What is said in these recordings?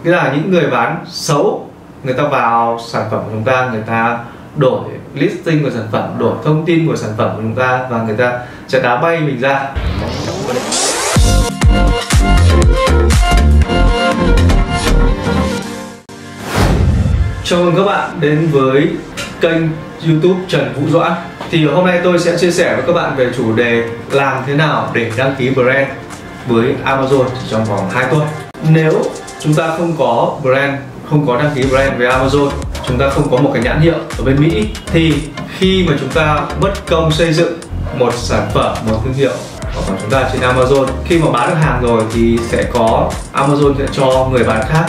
Nghĩa là những người bán xấu, người ta vào sản phẩm của chúng ta, người ta đổi listing của sản phẩm, đổi thông tin của sản phẩm của chúng ta, và người ta sẽ đá bay mình ra. Chào mừng các bạn đến với kênh YouTube Trần Vũ Doãn. Thì hôm nay tôi sẽ chia sẻ với các bạn về chủ đề làm thế nào để đăng ký brand với Amazon trong vòng 2 tuần. Nếu chúng ta không có brand, không có đăng ký brand với Amazon, chúng ta không có một cái nhãn hiệu ở bên Mỹ, thì khi mà chúng ta mất công xây dựng một sản phẩm, một thương hiệu của chúng ta trên Amazon, khi mà bán được hàng rồi thì sẽ có Amazon sẽ cho người bán khác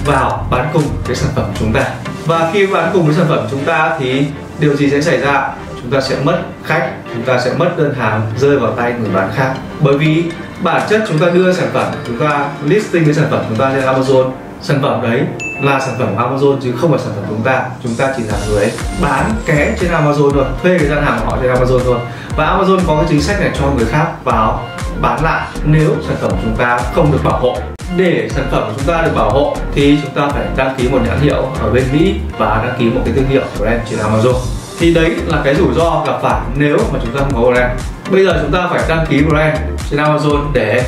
vào bán cùng cái sản phẩm của chúng ta. Và khi bán cùng với sản phẩm của chúng ta thì điều gì sẽ xảy ra? Chúng ta sẽ mất khách, chúng ta sẽ mất đơn hàng rơi vào tay người bán khác. Bởi vì bản chất chúng ta đưa sản phẩm, chúng ta listing cái sản phẩm chúng ta trên Amazon, sản phẩm đấy là sản phẩm của Amazon chứ không phải sản phẩm của chúng ta chỉ là người bán ké trên Amazon thôi, thuê cái gian hàng của họ trên Amazon thôi. Và Amazon có cái chính sách này cho người khác vào bán lại nếu sản phẩm của chúng ta không được bảo hộ. Để sản phẩm của chúng ta được bảo hộ thì chúng ta phải đăng ký một nhãn hiệu ở bên Mỹ và đăng ký một cái thương hiệu brand trên Amazon. Thì đấy là cái rủi ro gặp phải nếu mà chúng ta không có brand. Bây giờ chúng ta phải đăng ký brand trên Amazon để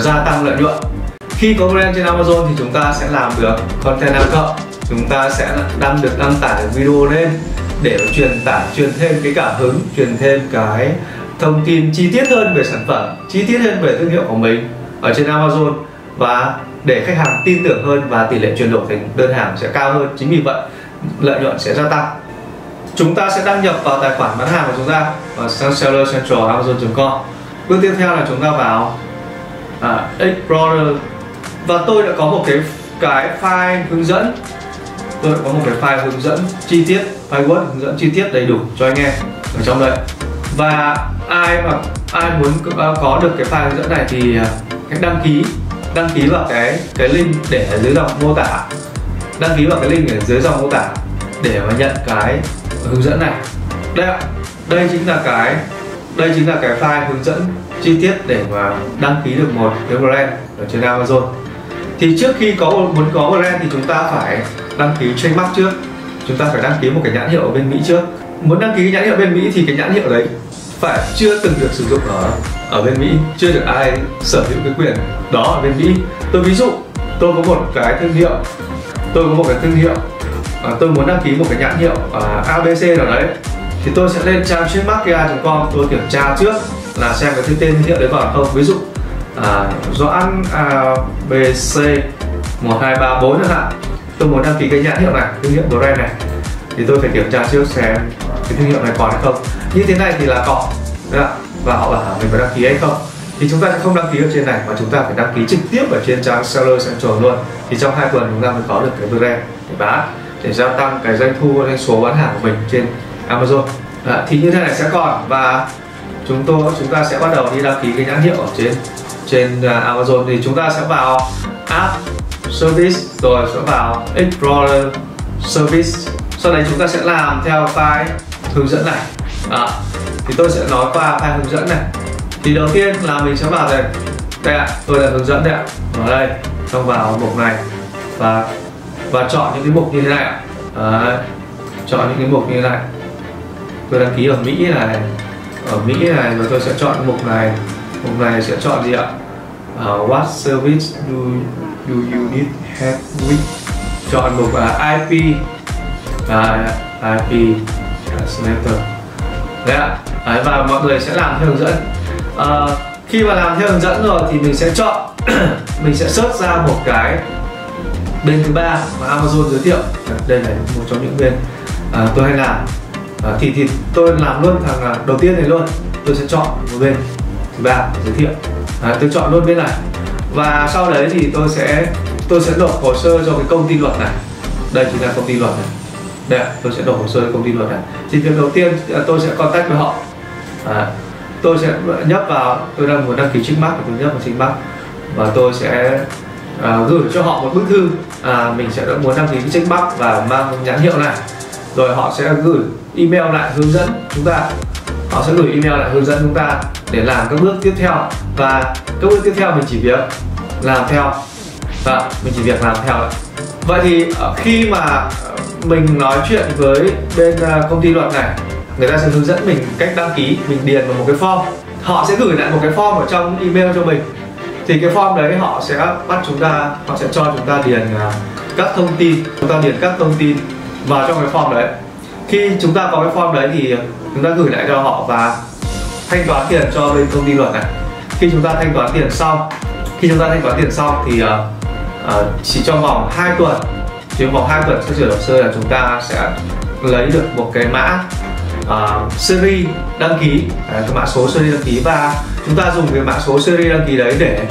gia tăng lợi nhuận. Khi có brand trên Amazon thì chúng ta sẽ làm được content A cộng, chúng ta sẽ đăng tải video lên để truyền thêm cái cảm hứng, truyền thêm cái thông tin chi tiết hơn về sản phẩm, chi tiết hơn về thương hiệu của mình ở trên Amazon, và để khách hàng tin tưởng hơn và tỷ lệ chuyển đổi thành đơn hàng sẽ cao hơn. Chính vì vậy lợi nhuận sẽ gia tăng. Chúng ta sẽ đăng nhập vào tài khoản bán hàng của chúng ta vào sang Seller Central Amazon.com. Bước tiếp theo là chúng ta vào Explorer, và tôi đã có một cái file hướng dẫn. Tôi đã có một cái file hướng dẫn chi tiết, file Word hướng dẫn chi tiết đầy đủ cho anh em ở trong đây. Và ai muốn có được cái file hướng dẫn này thì hãy đăng ký vào cái link để ở dưới dòng mô tả, đăng ký vào cái link ở dưới dòng mô tả để mà nhận cái hướng dẫn này. Đây chính là cái file hướng dẫn chi tiết để mà đăng ký được một cái brand ở trên Amazon. Thì trước khi muốn có brand thì chúng ta phải đăng ký trademark trước, chúng ta phải đăng ký một cái nhãn hiệu ở bên Mỹ trước. Muốn đăng ký nhãn hiệu bên Mỹ thì cái nhãn hiệu đấy phải chưa từng được sử dụng ở bên Mỹ, chưa được ai sở hữu cái quyền đó ở bên Mỹ. Tôi ví dụ, tôi có một cái thương hiệu, tôi muốn đăng ký một cái nhãn hiệu ABC nào đấy, thì tôi sẽ lên trang trademarkia.com, tôi kiểm tra trước là xem cái tên thương hiệu đấy vào không. Ví dụ Doãn ABC 1234 chẳng hạn, tôi muốn đăng ký cái nhãn hiệu này, thương hiệu brand này, thì tôi phải kiểm tra trước xem cái thương hiệu này còn hay không. Như thế này thì là còn, và họ bảo mình phải đăng ký hay không, thì chúng ta sẽ không đăng ký ở trên này mà chúng ta phải đăng ký trực tiếp ở trên trang Seller Central luôn. Thì trong 2 tuần chúng ta mới có được cái brand để bán, để gia tăng cái doanh số bán hàng của mình trên Amazon. Thì như thế này sẽ còn, và chúng ta sẽ bắt đầu đi đăng ký cái nhãn hiệu ở trên Amazon. Thì chúng ta sẽ vào App Service, rồi sẽ vào Explorer Service. Sau đấy chúng ta sẽ làm theo file hướng dẫn này. Thì tôi sẽ nói qua file hướng dẫn này. Thì đầu tiên là mình sẽ vào đây ạ, tôi là hướng dẫn đây ạ, ở đây, xong vào mục này và chọn những cái mục như thế này ạ. Chọn những cái mục như thế này. Tôi đăng ký ở Mỹ này, rồi tôi sẽ chọn mục này sẽ chọn gì ạ? What service do you need help with? Chọn mục IP translator. Đấy ạ. Và mọi người sẽ làm theo hướng dẫn. Khi mà làm theo hướng dẫn rồi thì mình sẽ chọn mình sẽ search ra một cái bên thứ ba mà Amazon giới thiệu. Đây là một trong những bên tôi hay làm. Thì tôi làm luôn thằng đầu tiên này luôn. Tôi sẽ chọn một bên thứ ba để giới thiệu. Tôi chọn luôn bên này, và sau đấy thì tôi sẽ nộp hồ sơ cho cái công ty luật này. Đây chính là công ty luật này. Đây, tôi sẽ nộp hồ sơ cho công ty luật này. Thì việc đầu tiên tôi sẽ contact với họ. Tôi sẽ nhấp vào, tôi đang muốn đăng ký trademark, tôi nhấp vào trademark và tôi sẽ gửi cho họ một bức thư. Mình sẽ muốn đăng ký cái trademark và mang nhãn hiệu này, rồi họ sẽ gửi email lại hướng dẫn chúng ta. để làm các bước tiếp theo, và các bước tiếp theo mình chỉ việc làm theo mình chỉ việc làm theo lại. Vậy thì khi mà mình nói chuyện với bên công ty luật này, người ta sẽ hướng dẫn mình cách đăng ký, mình điền vào một cái form. Họ sẽ gửi lại một cái form ở trong email cho mình. Thì cái form đấy họ sẽ bắt chúng ta, họ sẽ cho chúng ta điền các thông tin, chúng ta điền các thông tin vào trong cái form đấy. Khi chúng ta có cái form đấy thì chúng ta gửi lại cho họ và thanh toán tiền cho bên công ty luật này. Khi chúng ta thanh toán tiền xong, thì chỉ trong vòng 2 tuần, xét duyệt hồ sơ là chúng ta sẽ lấy được một cái mã series đăng ký, cái mã số series đăng ký, và chúng ta dùng cái mã số series đăng ký đấy để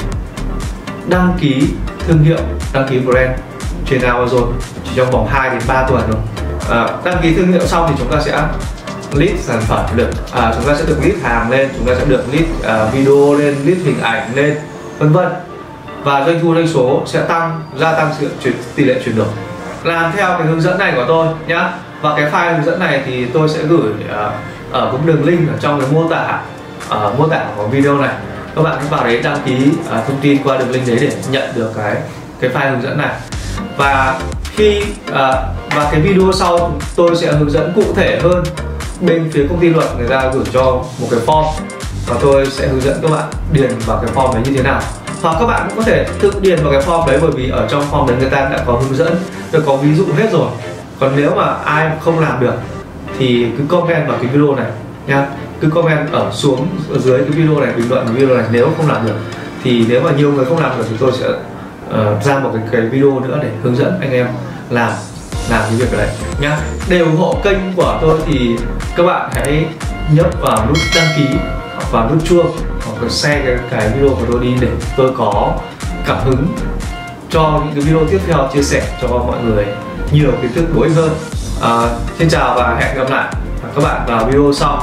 đăng ký thương hiệu, đăng ký brand trên Amazon chỉ trong vòng 2 đến 3 tuần thôi. Đăng ký thương hiệu xong thì chúng ta sẽ list sản phẩm được, chúng ta sẽ được list hàng lên, chúng ta sẽ được list video lên, list hình ảnh lên, vân vân, và doanh thu, doanh số sẽ gia tăng tỷ lệ chuyển đổi. Làm theo cái hướng dẫn này của tôi nhá, và cái file hướng dẫn này thì tôi sẽ gửi ở cũng đường link ở trong cái mô tả của video này. Các bạn hãy vào đấy đăng ký thông tin qua đường link đấy để nhận được cái file hướng dẫn này. Và và cái video sau tôi sẽ hướng dẫn cụ thể hơn, bên phía công ty luật người ta gửi cho một cái form và tôi sẽ hướng dẫn các bạn điền vào cái form đấy như thế nào. Hoặc các bạn cũng có thể tự điền vào cái form đấy, bởi vì ở trong form đấy người ta đã có hướng dẫn, đã có ví dụ hết rồi. Còn nếu mà ai không làm được thì cứ comment vào cái video này nha, cứ comment ở dưới cái video này, bình luận cái video này nếu không làm được. Thì nếu mà nhiều người không làm được thì tôi sẽ ra một cái video nữa để hướng dẫn anh em làm cái việc đấy nhá. Để ủng hộ kênh của tôi thì các bạn hãy nhấp vào nút đăng ký hoặc vào nút chuông, hoặc là share cái video của tôi đi để tôi có cảm hứng cho những cái video tiếp theo, chia sẻ cho mọi người nhiều kiến thức bổ ích hơn. Xin chào và hẹn gặp lại các bạn vào video sau.